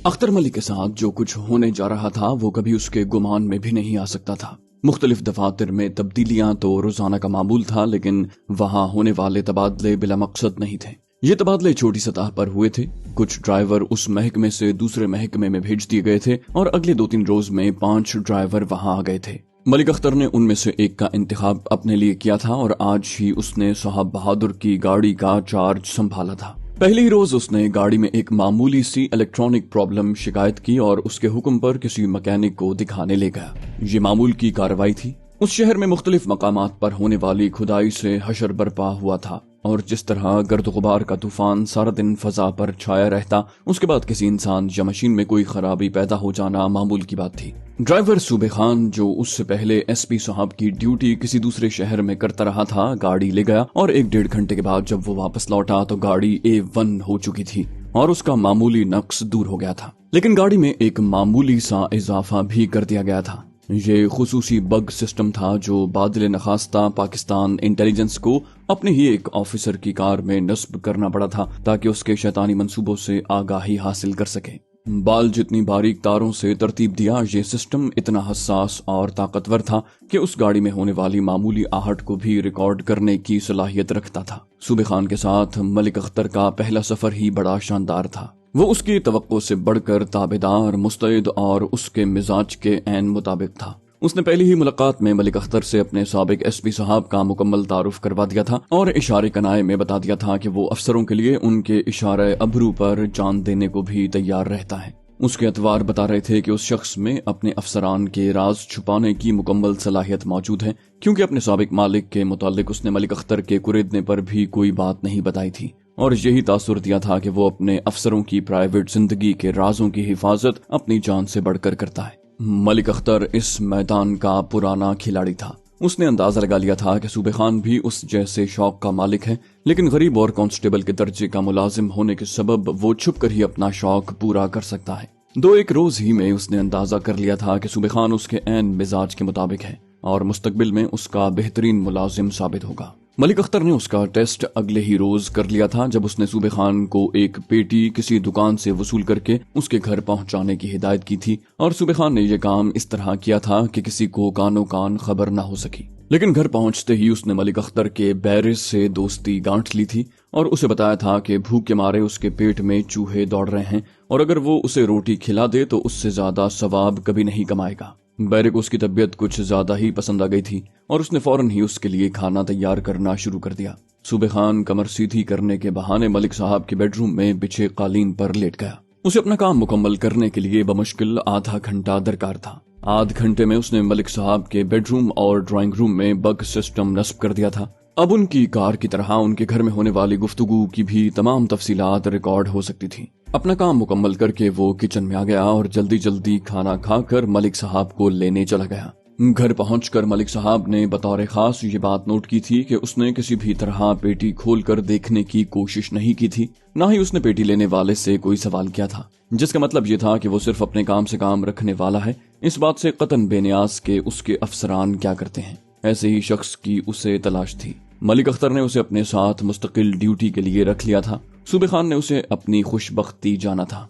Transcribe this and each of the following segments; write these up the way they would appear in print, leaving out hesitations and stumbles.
اختر ملک کے ساتھ جو کچھ ہونے جا رہا تھا وہ کبھی اس کے گمان میں بھی نہیں آ سکتا تھا۔ مختلف دفاتر میں تبدیلیاں تو روزانہ کا معمول تھا، لیکن وہاں ہونے والے تبادلے بلا مقصد نہیں تھے۔ یہ تبادلے چھوٹی سطح پر ہوئے تھے۔ کچھ ڈرائیور اس محکمے سے دوسرے محکمے میں بھیج دیے گئے تھے اور اگلے 2-3 روز میں 5 ڈرائیور وہاں آ گئے تھے۔ ملک اختر نے ان میں سے ایک کا انتخاب اپنے لیے کیا تھا اور آج ہی اس نے صاحب بہادر کی گاڑی کا چارج سنبھالا تھا۔ پہلے ہی روز اس نے گاڑی میں ایک معمولی سی الیکٹرانک پرابلم شکایت کی اور اس کے حکم پر کسی مکینک کو دکھانے لے گیا۔ یہ معمول کی کارروائی تھی۔ اس شہر میں مختلف مقامات پر ہونے والی کھدائی سے حشر برپا ہوا تھا، اور جس طرح گرد و غبار کا طوفان سارا دن فضا پر چھایا رہتا، اس کے بعد کسی انسان یا مشین میں کوئی خرابی پیدا ہو جانا معمول کی بات تھی۔ ڈرائیور صوبے خان، جو اس سے پہلے ایس پی صاحب کی ڈیوٹی کسی دوسرے شہر میں کرتا رہا تھا، گاڑی لے گیا اور 1-1.5 گھنٹے کے بعد جب وہ واپس لوٹا تو گاڑی A1 ہو چکی تھی اور اس کا معمولی نقص دور ہو گیا تھا۔ لیکن گاڑی میں ایک معمولی سا اضافہ بھی کر دیا گیا تھا۔ یہ خصوصی بگ سسٹم تھا جو بادل نخواستہ پاکستان انٹیلیجنس کو اپنے ہی ایک آفیسر کی کار میں نصب کرنا پڑا تھا تاکہ اس کے شیطانی منصوبوں سے آگاہی حاصل کر سکے۔ بال جتنی باریک تاروں سے ترتیب دیا، یہ سسٹم اتنا حساس اور طاقتور تھا کہ اس گاڑی میں ہونے والی معمولی آہٹ کو بھی ریکارڈ کرنے کی صلاحیت رکھتا تھا۔ صوبے خان کے ساتھ ملک اختر کا پہلا سفر ہی بڑا شاندار تھا۔ وہ اس کی توقع سے بڑھ کر تابعدار، مستعد اور اس کے مزاج کے عین مطابق تھا۔ اس نے پہلی ہی ملاقات میں ملک اختر سے اپنے سابق ایس پی صاحب کا مکمل تعارف کروا دیا تھا اور اشارے کنائے میں بتا دیا تھا کہ وہ افسروں کے لیے ان کے اشارہ ابرو پر جان دینے کو بھی تیار رہتا ہے۔ اس کے اتوار بتا رہے تھے کہ اس شخص میں اپنے افسران کے راز چھپانے کی مکمل صلاحیت موجود ہے، کیونکہ اپنے سابق مالک کے متعلق اس نے ملک اختر کے کریدنے پر بھی کوئی بات نہیں بتائی تھی، اور یہی تاثر دیا تھا کہ وہ اپنے افسروں کی پرائیویٹ زندگی کے رازوں کی حفاظت اپنی جان سے بڑھ کر کرتا ہے۔ ملک اختر اس میدان کا پرانا کھلاڑی تھا۔ اس نے اندازہ لگا لیا تھا کہ صوبے خان بھی اس جیسے شوق کا مالک ہے، لیکن غریب اور کانسٹیبل کے درجے کا ملازم ہونے کے سبب وہ چھپ کر ہی اپنا شوق پورا کر سکتا ہے۔ 2-1 روز ہی میں اس نے اندازہ کر لیا تھا کہ صوبے خان اس کے عین مزاج کے مطابق ہے اور مستقبل میں اس کا بہترین ملازم ثابت ہوگا۔ ملک اختر نے اس کا ٹیسٹ اگلے ہی روز کر لیا تھا جب اس نے صوبے خان کو ایک پیٹی کسی دکان سے وصول کر کے اس کے گھر پہنچانے کی ہدایت کی تھی، اور صوبے خان نے یہ کام اس طرح کیا تھا کہ کسی کو کانوں کان خبر نہ ہو سکی۔ لیکن گھر پہنچتے ہی اس نے ملک اختر کے بیرس سے دوستی گانٹھ لی تھی اور اسے بتایا تھا کہ بھوک کے مارے اس کے پیٹ میں چوہے دوڑ رہے ہیں اور اگر وہ اسے روٹی کھلا دے تو اس سے زیادہ ثواب کبھی نہیں کمائے گا۔ بیرے کو اس کی طبیعت کچھ زیادہ ہی پسند آ گئی تھی اور اس نے فوراً ہی اس کے لیے کھانا تیار کرنا شروع کر دیا۔ صوبے خان کمر سیدھی کرنے کے بہانے ملک صاحب کے بیڈ روم میں بچھے قالین پر لیٹ گیا۔ اسے اپنا کام مکمل کرنے کے لیے بمشکل آدھا گھنٹہ درکار تھا۔ آدھ گھنٹے میں اس نے ملک صاحب کے بیڈ روم اور ڈرائنگ روم میں بگ سسٹم نصب کر دیا تھا۔ اب ان کی کار کی طرح ان کے گھر میں ہونے والی گفتگو کی بھی تمام تفصیلات ریکارڈ ہو سکتی تھی۔ اپنا کام مکمل کر کے وہ کچن میں آ گیا اور جلدی جلدی کھانا کھا کر ملک صاحب کو لینے چلا گیا۔ گھر پہنچ کر ملک صاحب نے بطور خاص یہ بات نوٹ کی تھی کہ اس نے کسی بھی طرح پیٹی کھول کر دیکھنے کی کوشش نہیں کی تھی، نہ ہی اس نے پیٹی لینے والے سے کوئی سوال کیا تھا، جس کا مطلب یہ تھا کہ وہ صرف اپنے کام سے کام رکھنے والا ہے، اس بات سے قطعاً بے نیاز کہ اس کے افسران کیا کرتے ہیں۔ ایسے ہی شخص کی اسے تلاش تھی۔ ملک اختر نے اسے اپنے ساتھ مستقل ڈیوٹی کے لیے رکھ لیا تھا۔ صوبے خان نے اسے اپنی خوش بختی جانا تھا۔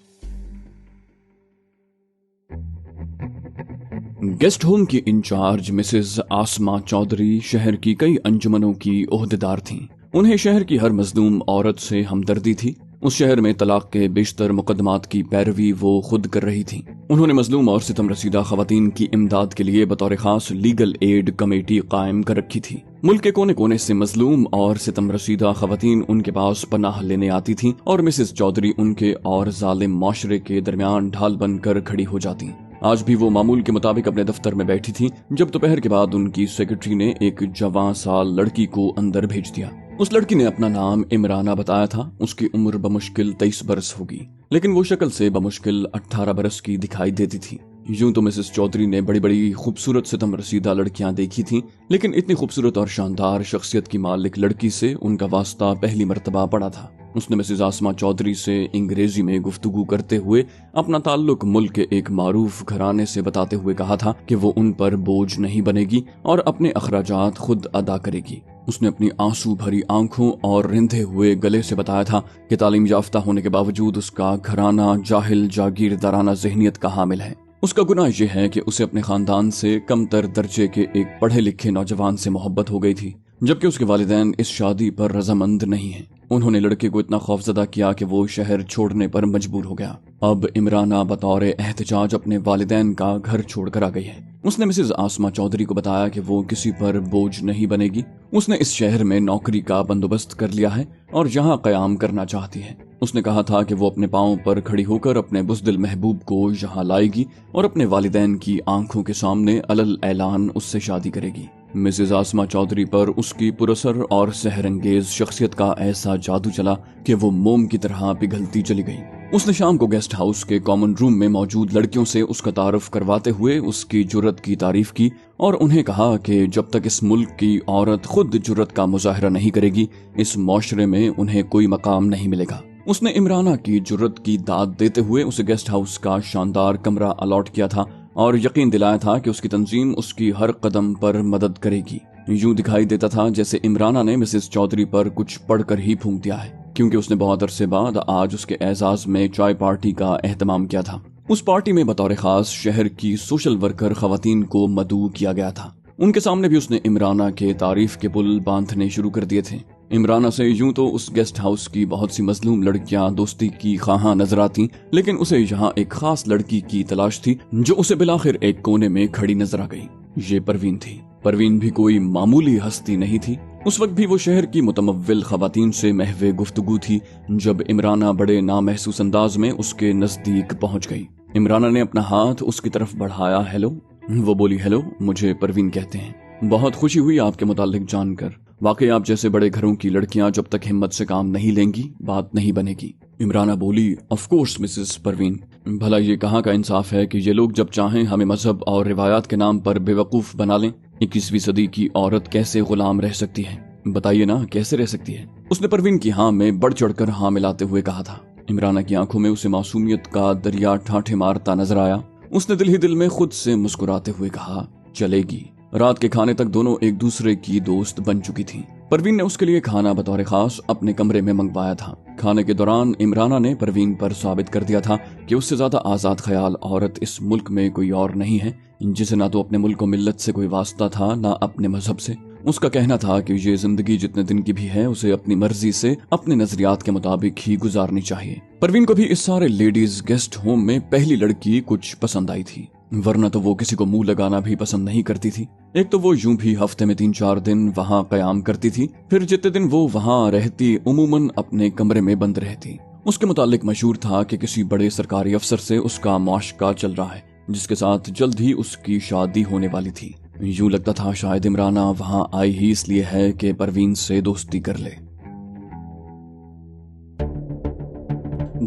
گیسٹ ہوم کی انچارج مسز آسما چودھری شہر کی کئی انجمنوں کی عہدیدار تھیں۔ انہیں شہر کی ہر مظلوم عورت سے ہمدردی تھی۔ اس شہر میں طلاق کے بیشتر مقدمات کی پیروی وہ خود کر رہی تھیں۔ انہوں نے مظلوم اور ستم رسیدہ خواتین کی امداد کے لیے بطور خاص لیگل ایڈ کمیٹی قائم کر رکھی تھی۔ ملک کے کونے کونے سے مظلوم اور ستم رسیدہ خواتین ان کے پاس پناہ لینے آتی تھیں اور مسز چودھری ان کے اور ظالم معاشرے کے درمیان ڈھال بن کر کھڑی ہو جاتی۔ آج بھی وہ معمول کے مطابق اپنے دفتر میں بیٹھی تھی جب دوپہر کے بعد ان کی سیکرٹری نے ایک جوان سال لڑکی کو اندر بھیج دیا۔ اس لڑکی نے اپنا نام عمرانہ بتایا تھا۔ اس کی عمر بمشکل 23 برس ہوگی، لیکن وہ شکل سے بمشکل 18 برس کی دکھائی دیتی تھی۔ यूं तो मिसेस चौधरी ने बड़ी बड़ी खूबसूरत सितम रसीदा लड़कियां देखी थीं, लेकिन इतनी खूबसूरत और शानदार शख्सियत की मालिक लड़की से उनका वास्ता पहली मर्तबा पड़ा था। उसने मिसेस आसमा चौधरी से अंग्रेजी में गुफ्तगू करते हुए अपना ताल्लुक मुल्क के एक मारूफ घराने से बताते हुए कहा था कि वो उन पर बोझ नहीं बनेगी और अपने अखराजात खुद अदा करेगी। उसने अपनी आंसू भरी आंखों और रिंधे हुए गले से बताया था कि तालीम याफ्ता होने के बावजूद उसका घराना जाहिल जागीरदाराना ज़हनियत का हामिल है। उसका गुनाह यह है कि उसे अपने खानदान से कमतर दर्जे के एक पढ़े लिखे नौजवान से मोहब्बत हो गई थी, जबकि उसके वालिदैन इस शादी पर रजामंद नहीं हैं। उन्होंने लड़के को इतना खौफजदा किया कि वो शहर छोड़ने पर मजबूर हो गया। अब इमराना बतौर एहतजाज अपने वालिदैन का घर छोड़कर आ गई है। उसने मिसेस आसमा चौधरी को बताया कि वो किसी पर बोझ नहीं बनेगी। उसने इस शहर में नौकरी का बंदोबस्त कर लिया है और यहाँ कयाम करना चाहती है। उसने कहा था कि वो अपने पांव पर खड़ी होकर अपने बुज़दिल महबूब को यहाँ लाएगी और अपने वालिदैन की आंखों के सामने अलल ऐलान उससे शादी करेगी। मिसेस आसमा चौधरी पर उसकी पुरअसर और सहरंगेज शख्सियत का ऐसा जादू चला कि वो मोम की तरह पिघलती चली गई। उसने शाम को गेस्ट हाउस के कॉमन रूम में मौजूद लड़कियों से उसका तारुफ करवाते हुए उसकी जुर्रत की तारीफ की और उन्हें कहा कि जब तक इस मुल्क की औरत खुद जुर्रत का मुजाहरा नहीं करेगी, इस मौशरे में उन्हें कोई मकाम नहीं मिलेगा। उसने इमराना की जुर्रत की दाद देते हुए उसे गेस्ट हाउस का शानदार कमरा अलॉट किया था और यकीन दिलाया था कि उसकी तंजीम उसकी हर कदम पर मदद करेगी। यूं दिखाई देता था जैसे इमराना ने मिसेस चौधरी पर कुछ पढ़कर ही फूंक दिया है, क्योंकि उसने बहुत अरसे बाद आज उसके एजाज में चाय पार्टी का एहतमाम किया था। उस पार्टी में बतौर खास शहर की सोशल वर्कर खवातीन को मदऊ किया गया था। उनके सामने भी उसने इमराना के तारीफ के पुल बांधने शुरू कर दिए थे। इमराना से यूं तो उस गेस्ट हाउस की बहुत सी मजलूम लड़कियां दोस्ती की ख्वाहां नजर आती, लेकिन उसे यहाँ एक खास लड़की की तलाश थी जो उसे बिलाखिर एक कोने में खड़ी नजर आ गई। ये परवीन थी। परवीन भी कोई मामूली हस्ती नहीं थी। उस वक्त भी वो शहर की मुतमव्विल खवातीन से महवे गुफ्तगू थी जब इमराना बड़े नामहसूस अंदाज में उसके नजदीक पहुंच गई। इमराना ने अपना हाथ उसकी तरफ बढ़ाया। हेलो, वो बोली। हेलो, मुझे परवीन कहते हैं। बहुत खुशी हुई आपके मुताल्लिक जानकर। वाकई आप जैसे बड़े घरों की लड़कियां जब तक हिम्मत से काम नहीं लेंगी, बात नहीं बनेगी। इमराना बोली। ऑफ कोर्स मिसेस परवीन, भला ये कहाँ का इंसाफ है कि ये लोग जब चाहें हमें मजहब और रिवायात के नाम पर बेवकूफ बना लें। 21वीं सदी की औरत कैसे गुलाम रह सकती है? बताइए ना, कैसे रह सकती है? उसने परवीन की हाँ में बढ़ चढ़कर हाँ मिलाते हुए कहा था। इमराना की आंखों में उसे मासूमियत का दरिया ठाठे मारता नजर आया। उसने दिल ही दिल में खुद से मुस्कुराते हुए कहा, चलेगी। रात के खाने तक दोनों एक दूसरे की दोस्त बन चुकी थीं। परवीन ने उसके लिए खाना बतौर खास अपने कमरे में मंगवाया था। खाने के दौरान इमराना ने परवीन पर साबित कर दिया था कि उससे ज्यादा आजाद ख्याल औरत इस मुल्क में कोई और नहीं है, जिसे ना तो अपने मुल्क मिल्लत से कोई वास्ता था, ना अपने मजहब से। उसका कहना था कि ये जिंदगी जितने दिन की भी है उसे अपनी मर्जी से अपने नजरियात के मुताबिक ही गुजारनी चाहिए। परवीन को भी इस सारे लेडीज गेस्ट होम में पहली लड़की कुछ पसंद आई थी, वरना तो वो किसी को मुंह लगाना भी पसंद नहीं करती थी। एक तो वो यूं भी हफ्ते में 3-4 दिन वहाँ कयाम करती थी, फिर जितने दिन वो वहाँ रहती उमूमन अपने कमरे में बंद रहती। उसके मुतालिक मशहूर था कि किसी बड़े सरकारी अफसर से उसका मुआशका चल रहा है, जिसके साथ जल्द ही उसकी शादी होने वाली थी। यूं लगता था शायद इमराना वहाँ आई ही इसलिए है कि परवीन से दोस्ती कर ले।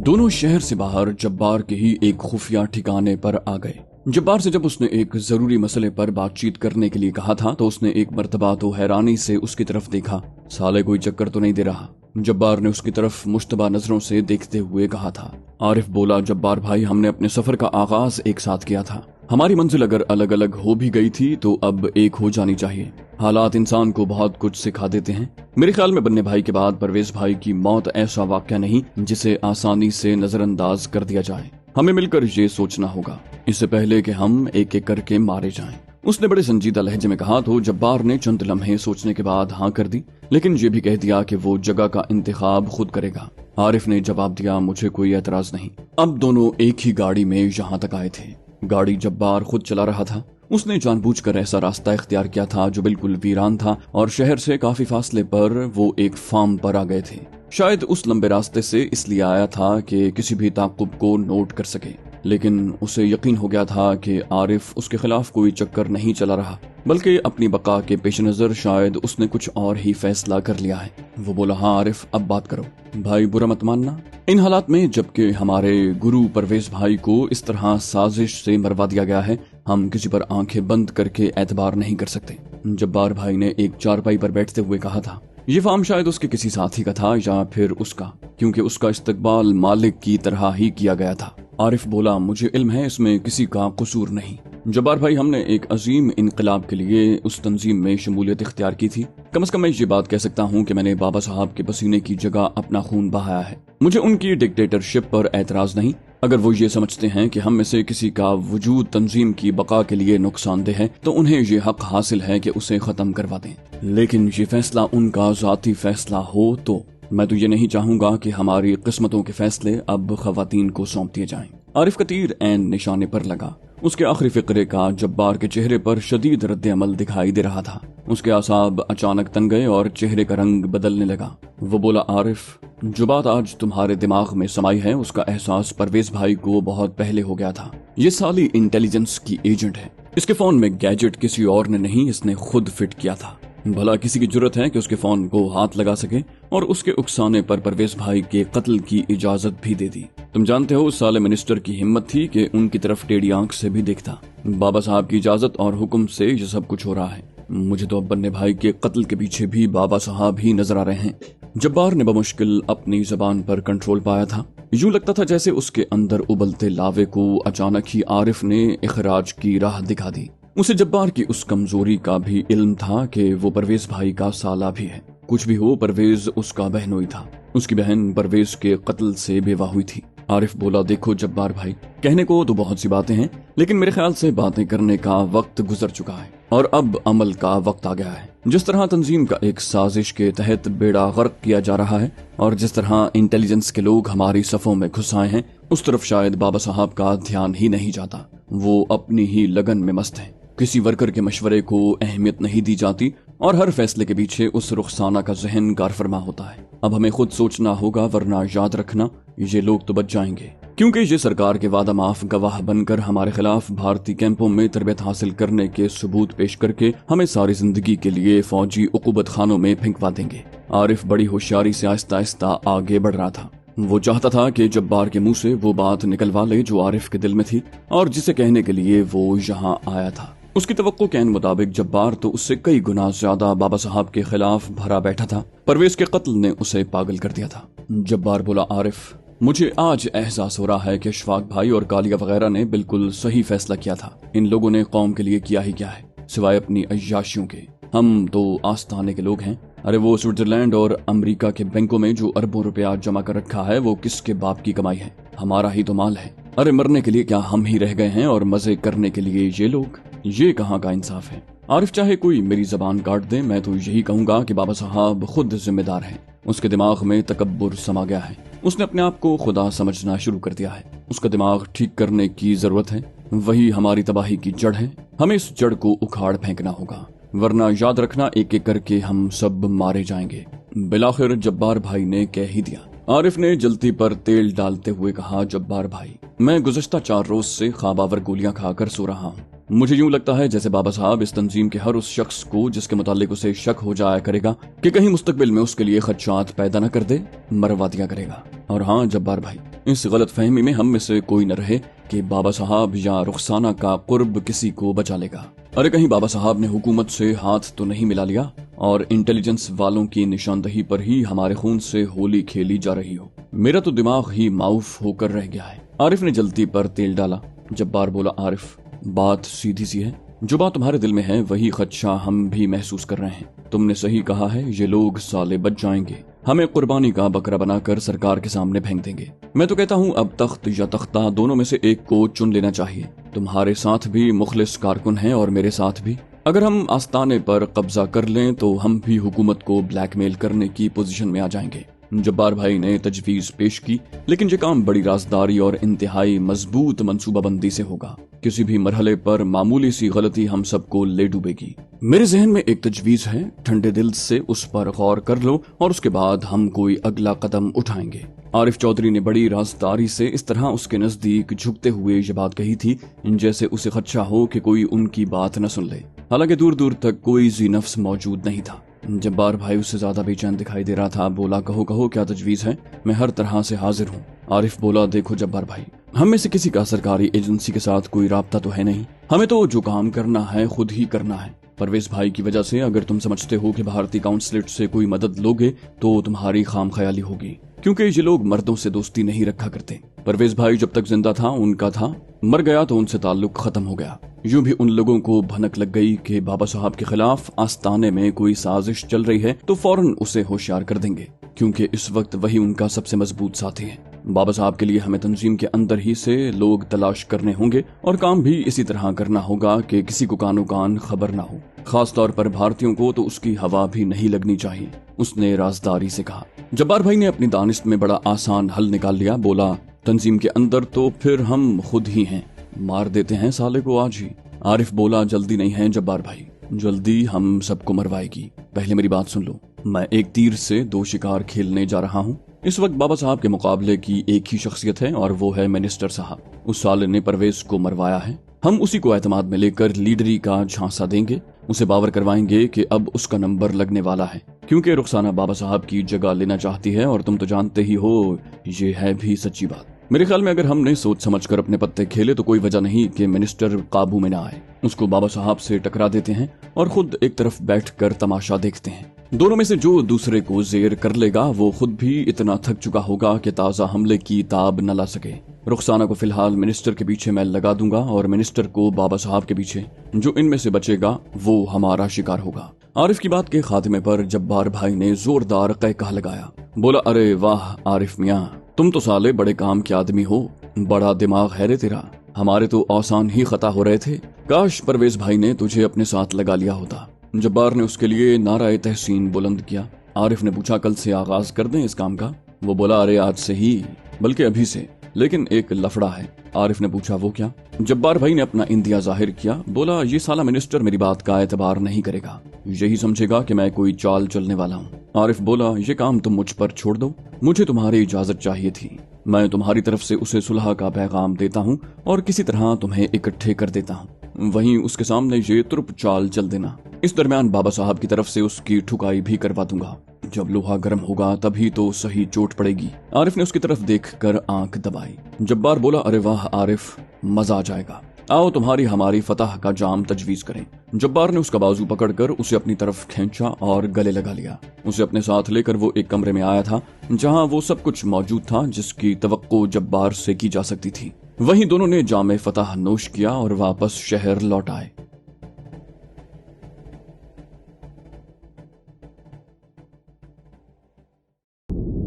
दोनों शहर से बाहर जब्बार के ही एक खुफिया ठिकाने पर आ गए। जब्बार से जब उसने एक जरूरी मसले पर बातचीत करने के लिए कहा था तो उसने एक मर्तबा तो हैरानी से उसकी तरफ देखा। साले कोई चक्कर तो नहीं दे रहा? जब्बार ने उसकी तरफ मुश्तबा नजरों से देखते हुए कहा था। आरिफ बोला, जब्बार भाई, हमने अपने सफर का आगाज एक साथ किया था। हमारी मंजिल अगर अलग अलग हो भी गई थी तो अब एक हो जानी चाहिए। हालात इंसान को बहुत कुछ सिखा देते हैं। मेरे ख्याल में बन्ने भाई के बाद परवेज भाई की मौत ऐसा वाकया नहीं जिसे आसानी से नजरअंदाज कर दिया जाए। हमें मिलकर ये सोचना होगा इससे पहले कि हम एक एक करके मारे जाएं। उसने बड़े संजीदा लहजे में कहा तो जब्बार ने चंद लम्हे सोचने के बाद हाँ कर दी, लेकिन ये भी कह दिया कि वो जगह का इंतखाब खुद करेगा। आरिफ ने जवाब दिया, मुझे कोई एतराज नहीं। अब दोनों एक ही गाड़ी में यहाँ तक आए थे। गाड़ी जब्बार खुद चला रहा था। उसने जानबूझकर ऐसा रास्ता इख्तियार किया था जो बिल्कुल वीरान था और शहर से काफी फासले पर वो एक फार्म पर आ गए थे। शायद उस लंबे रास्ते से इसलिए आया था कि किसी भी ताकुब को नोट कर सके। लेकिन उसे यकीन हो गया था कि आरिफ उसके खिलाफ कोई चक्कर नहीं चला रहा, बल्कि अपनी बका के पेश नजर शायद उसने कुछ और ही फैसला कर लिया है। वो बोला, हाँ आरिफ, अब बात करो भाई, बुरा मत मानना। इन हालात में जबकि हमारे गुरु परवेज भाई को इस तरह साजिश से मरवा दिया गया है, हम किसी पर आंखें बंद करके एतबार नहीं कर सकते। जब्बार भाई ने एक चारपाई पर बैठते हुए कहा था। ये फार्म शायद उसके किसी साथी का था या फिर उसका, क्योंकि उसका इस्तकबाल मालिक की तरह ही किया गया था। आरिफ बोला, मुझे इल्म है इसमें किसी का कसूर नहीं। जब्बार भाई, हमने एक अजीम इनकलाब के लिए उस तंजीम में शमूलियत इख्तियार की थी। कम से कम मैं ये बात कह सकता हूँ कि मैंने बाबा साहब के पसीने की जगह अपना खून बहाया है। मुझे उनकी डिक्टेटरशिप पर एतराज नहीं। अगर वो ये समझते हैं कि हम में से किसी का वजूद तंजीम की बका के लिए नुकसानदेह है, तो उन्हें ये हक हासिल है कि उसे खत्म करवा दें। लेकिन ये फैसला उनका जाती फैसला हो तो मैं तो ये नहीं चाहूंगा कि हमारी किस्मतों के फैसले अब खवातीन को सौंप दिए जाएं। आरिफ का तीर ऐन निशाने पर लगा। उसके आखिरी फिक्रे का जब्बार के चेहरे पर शदीद रद्द अमल दिखाई दे रहा था। उसके आसाब अचानक तन गए और चेहरे का रंग बदलने लगा। वो बोला, आरिफ, जो बात आज तुम्हारे दिमाग में समाई है उसका एहसास परवेज भाई को बहुत पहले हो गया था। ये साली इंटेलिजेंस की एजेंट है। इसके फोन में गैजेट किसी और ने नहीं, इसने खुद फिट किया था। भला किसी की जरूरत है कि उसके फोन को हाथ लगा सके और उसके उकसाने पर परवेज भाई के कत्ल की इजाजत भी दे दी। तुम जानते हो उस साले मिनिस्टर की हिम्मत थी कि उनकी तरफ टेढ़ी आंख से भी देखता। बाबा साहब की इजाजत और हुक्म से ये सब कुछ हो रहा है। मुझे तो अब बन्ने भाई के कत्ल के पीछे भी बाबा साहब ही नजर आ रहे हैं। जब्बार ने बमुश्किल अपनी जबान पर कंट्रोल पाया था। यूं लगता था जैसे उसके अंदर उबलते लावे को अचानक ही आरिफ ने इखराज की राह दिखा दी। उसे जब्बार की उस कमजोरी का भी इल्म था कि वो परवेज भाई का साला भी है। कुछ भी हो, परवेज उसका बहनोई था। उसकी बहन परवेज के कत्ल से बेवा हुई थी। आरिफ बोला, देखो जब्बार भाई, कहने को तो बहुत सी बातें हैं, लेकिन मेरे ख्याल से बातें करने का वक्त गुजर चुका है और अब अमल का वक्त आ गया है। जिस तरह तंजीम का एक साजिश के तहत बेड़ा गर्क किया जा रहा है और जिस तरह इंटेलिजेंस के लोग हमारी सफों में घुस आए हैं, उस तरफ शायद बाबा साहब का ध्यान ही नहीं जाता। वो अपनी ही लगन में मस्त है। किसी वर्कर के मशवरे को अहमियत नहीं दी जाती और हर फैसले के पीछे उस रुखसाना का जहन कारफरमा होता है। अब हमें खुद सोचना होगा, वरना याद रखना ये लोग तो बच जाएंगे, क्योंकि ये सरकार के वादा माफ गवाह बनकर हमारे खिलाफ भारतीय कैंपों में तरबियत हासिल करने के सबूत पेश करके हमें सारी जिंदगी के लिए फौजी उकूबत खानों में फेंकवा देंगे। आरिफ बड़ी होशियारी से आहिस्ता आहिस्ता आगे बढ़ रहा था। वो चाहता था कि जब्बार के मुंह से वो बात निकलवा ले जो आरिफ के दिल में थी और जिसे कहने के लिए वो यहाँ आया था। उसकी तवक्को के मुताबिक जब्बार तो उससे कई गुना ज्यादा बाबा साहब के खिलाफ भरा बैठा था। परवेज के कत्ल ने उसे पागल कर दिया था। जब्बार बोला, आरिफ, मुझे आज एहसास हो रहा है कि अशफाक भाई और कालिया वगैरह ने बिल्कुल सही फैसला किया था। इन लोगों ने कौम के लिए किया ही क्या है, सिवाय अपनी अय्याशियों के। हम तो आस्थाने के लोग हैं। अरे वो स्विट्जरलैंड और अमेरिका के बैंकों में जो अरबों रुपया जमा कर रखा है वो किसके बाप की कमाई है? हमारा ही तो माल है। अरे मरने के लिए क्या हम ही रह गए हैं और मजे करने के लिए ये लोग? ये कहाँ का इंसाफ है? आरिफ चाहे कोई मेरी जबान काट दे, मैं तो यही कहूंगा कि बाबा साहब खुद जिम्मेदार हैं। उसके दिमाग में तकब्बुर समा गया है। उसने अपने आप को खुदा समझना शुरू कर दिया है। उसका दिमाग ठीक करने की जरूरत है। वही हमारी तबाही की जड़ है। हमें इस जड़ को उखाड़ फेंकना होगा, वरना याद रखना एक एक करके हम सब मारे जाएंगे। बिलाखिर जब्बार भाई ने कह ही दिया। आरिफ ने जल्दी पर तेल डालते हुए कहा, जब्बार भाई, मैं गुज़श्ता 4 रोज से ख्वाबावर गोलियां खाकर सो रहा हूँ। मुझे यूं लगता है जैसे बाबा साहब इस तंजीम के हर उस शख्स को जिसके मुतालिक उसे शक हो जाया करेगा कि कहीं मुस्तकबिल में उसके लिए खदशात पैदा न कर दे, मरवा दिया करेगा। और हाँ जब्बार भाई, इस गलत फहमी में हम में से कोई न रहे कि बाबा साहब या रुखसाना का कुर्ब किसी को बचा लेगा। अरे कहीं बाबा साहब ने हुकूमत से हाथ तो नहीं मिला लिया और इंटेलिजेंस वालों की निशानदही पर ही हमारे खून से होली खेली जा रही हो? मेरा तो दिमाग ही माऊफ होकर रह गया है। आरिफ ने जल्दी पर तेल डाला। जब्बार बोला, आरिफ, बात सीधी सी है। जो बात तुम्हारे दिल में है वही खदशा हम भी महसूस कर रहे हैं। तुमने सही कहा है, ये लोग साले बच जाएंगे। हमें कुर्बानी का बकरा बनाकर सरकार के सामने फेंक देंगे। मैं तो कहता हूँ अब तख्त या तख्ता दोनों में से एक को चुन लेना चाहिए। तुम्हारे साथ भी मुखलिस कारकुन हैं और मेरे साथ भी। अगर हम आस्ताने पर कब्जा कर लें तो हम भी हुकूमत को ब्लैकमेल करने की पोजीशन में आ जाएंगे। जब्बार भाई ने तजवीज पेश की, लेकिन ये काम बड़ी राजदारी और इंतहाई मजबूत मंसूबाबंदी से होगा। किसी भी मरहले पर मामूली सी गलती हम सबको ले डूबेगी। मेरे जहन में एक तजवीज है, ठंडे दिल से उस पर गौर कर लो और उसके बाद हम कोई अगला कदम उठाएंगे। आरिफ चौधरी ने बड़ी राजदारी से इस तरह उसके नजदीक झुकते हुए ये बात कही थी जैसे उसे खदशा हो कि कोई उनकी बात न सुन ले। हालांकि दूर दूर तक कोई जी नफ्स मौजूद नहीं था। जब्बार भाई उससे ज्यादा बेचैन दिखाई दे रहा था। बोला, कहो कहो क्या तजवीज है, मैं हर तरह से हाजिर हूँ। आरिफ बोला, देखो जब्बार भाई, हम में से किसी का सरकारी एजेंसी के साथ कोई राब्ता तो है नहीं। हमें तो जो काम करना है खुद ही करना है। परवेज भाई की वजह से अगर तुम समझते हो कि भारतीय काउंसलेट से कोई मदद लोगे तो तुम्हारी खाम ख्याली होगी, क्योंकि ये लोग मर्दों से दोस्ती नहीं रखा करते। परवेज भाई जब तक जिंदा था उनका था, मर गया तो उनसे ताल्लुक खत्म हो गया। यूं भी उन लोगों को भनक लग गई कि बाबा साहब के खिलाफ आस्ताने में कोई साजिश चल रही है तो फौरन उसे होशियार कर देंगे, क्योंकि इस वक्त वही उनका सबसे मजबूत साथी है। बाबा साहब के लिए हमें तंजीम के अंदर ही से लोग तलाश करने होंगे और काम भी इसी तरह करना होगा कि किसी को कानो कान खबर ना हो। खास तौर पर भारतीयों को तो उसकी हवा भी नहीं लगनी चाहिए, उसने राजदारी से कहा। जब्बार भाई ने अपनी दानिश में बड़ा आसान हल निकाल लिया। बोला, तंजीम के अंदर तो फिर हम खुद ही हैं, मार देते हैं साले को आज ही। आरिफ बोला, जल्दी नहीं है जब्बार भाई, जल्दी हम सबको मरवाएगी। पहले मेरी बात सुन लो, मैं एक तीर से दो शिकार खेलने जा रहा हूँ। इस वक्त बाबा साहब के मुकाबले की एक ही शख्सियत है और वो है मिनिस्टर साहब। उस साले ने परवेज को मरवाया है। हम उसी को एतमाद में लेकर लीडरी का झांसा देंगे, उसे बावर करवाएंगे कि अब उसका नंबर लगने वाला है, क्योंकि रुखसाना बाबा साहब की जगह लेना चाहती है और तुम तो जानते ही हो ये है भी सच्ची बात। मेरे ख्याल में अगर हमने सोच समझकर अपने पत्ते खेले तो कोई वजह नहीं कि मिनिस्टर काबू में ना आए। उसको बाबा साहब से टकरा देते हैं और खुद एक तरफ बैठकर तमाशा देखते हैं। दोनों में से जो दूसरे को जेर कर लेगा वो खुद भी इतना थक चुका होगा कि ताजा हमले की ताब न ला सके। रुखसाना को फिलहाल मिनिस्टर के पीछे मैं लगा दूंगा और मिनिस्टर को बाबा साहब के पीछे। जो इनमें से बचेगा वो हमारा शिकार होगा। आरिफ की बात के खात्मे पर जब्बार भाई ने जोरदार कहका लगाया। बोला, अरे वाह आरिफ मियाँ, तुम तो साले बड़े काम के आदमी हो, बड़ा दिमाग है रे तेरा। हमारे तो आसान ही खता हो रहे थे, काश परवेज भाई ने तुझे अपने साथ लगा लिया होता। जब्बार ने उसके लिए नाराए तहसीन बुलंद किया। आरिफ ने पूछा, कल से आगाज कर दें इस काम का? वो बोला, अरे आज से ही, बल्कि अभी से, लेकिन एक लफड़ा है। आरिफ ने पूछा, वो क्या? जब्बार भाई ने अपना इंदिया जाहिर किया। बोला, ये साला मिनिस्टर मेरी बात का एतबार नहीं करेगा, यही समझेगा कि मैं कोई चाल चलने वाला हूँ। आरिफ बोला, ये काम तुम मुझ पर छोड़ दो, मुझे तुम्हारी इजाजत चाहिए थी। मैं तुम्हारी तरफ से उसे सुलह का पैगाम देता हूँ और किसी तरह तुम्हें इकट्ठे कर देता हूँ, वहीं उसके सामने ये तुर्प चाल चल देना। इस दरमियान बाबा साहब की तरफ से उसकी ठुकाई भी करवा दूंगा। जब लोहा गर्म होगा तभी तो सही चोट पड़ेगी। आरिफ ने उसकी तरफ देखकर आंख दबाई। जब्बार बोला, अरे वाह आरिफ, मजा आ जाएगा, आओ तुम्हारी हमारी फतह का जाम तजवीज करें। जब्बार ने उसका बाजू पकड़कर उसे अपनी तरफ खींचा और गले लगा लिया। उसे अपने साथ लेकर वो एक कमरे में आया था जहां वो सब कुछ मौजूद था जिसकी तवक्को जब्बार से की जा सकती थी। वहीं दोनों ने जामे फतह नोश किया और वापस शहर लौट आए।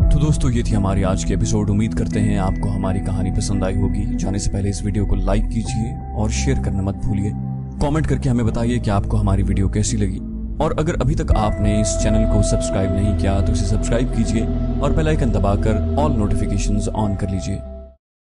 तो दोस्तों, ये थी हमारी आज की एपिसोड। उम्मीद करते हैं आपको हमारी कहानी पसंद आई होगी। जाने से पहले इस वीडियो को लाइक कीजिए और शेयर करना मत भूलिए। कमेंट करके हमें बताइए कि आपको हमारी वीडियो कैसी लगी। और अगर अभी तक आपने इस चैनल को सब्सक्राइब नहीं किया तो इसे सब्सक्राइब कीजिए और बेल आइकन दबाकर ऑल नोटिफिकेशंस ऑन कर लीजिए।